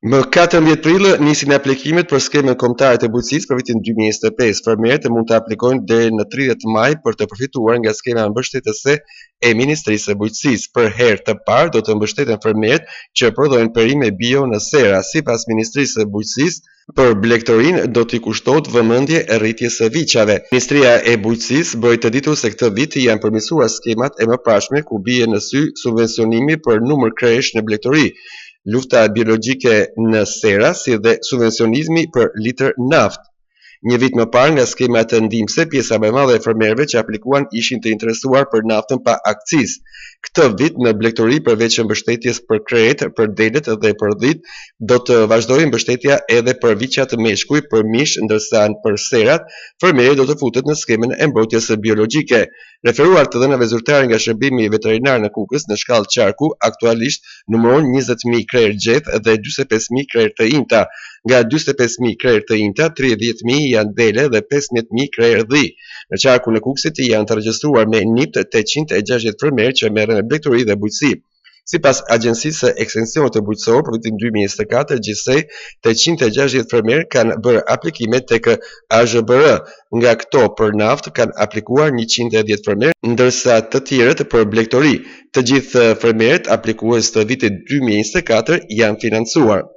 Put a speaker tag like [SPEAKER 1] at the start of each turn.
[SPEAKER 1] Më 14 prill nisin aplikimet për skemën kombëtare të bujqësisë për vitin 2025. Fermerët mund të aplikojnë deri në 30 maj për të përfituar nga skema mbështetëse e Ministrisë së Bujqësisë. Për herë të parë do të mbështeten fermerët që prodhojnë perime bio në sera. Sipas Ministrisë së Bujqësisë, për blegtorin do t'i kushtohet vëmendje e rritjes së viçave. Ministria e Bujqësisë bëri të ditur se këtë vit janë përmirësuar skemat e mëparshme ku bie në sy subvencionimi për numër kresh në blegtori, lufta biologjike në sera, si dhe subvencionizmi për litër naftë. Një vit më parë nga skema të ndihmëse, pjesa më e madhe e fermerëve që aplikuan ishin të interesuar për naftën pa akcizë. Këtë vit në blegtori, përveç mbështetjes për krejt, për delet dhe për dhit, do të vazhdojë mbështetja edhe për viçat meshkuj, për mish, ndërsa për serat, fermeri do të futet në skemën e mbrojtjes biologjike. Referuar të dhënave zyrtare nga shërbimi veterinar në Kukës, në shkallë qarku, aktualisht numëron 20.000 krerë gjethë dhe 45.000 krerë të inta. Nga 45.000 krerë të inta, 30.000 janë dele dhe 15.000 krerë dhi. Në qarkun e Kukësit janë të regjistruar me nipt 860 fermerë që merren me blegtori dhe bujqësi. Sipas Agjencisë së Ekstensionit të Bujqësor për vitin 2024, gjithsej 860 fermerë kanë bërë aplikime tek AZHBR. Nga këto për naftë kanë aplikuar 110 fermerë, ndërsa të tjerët për blegtori. Të gjithë fermerët aplikues të vitit 2024 janë financuar.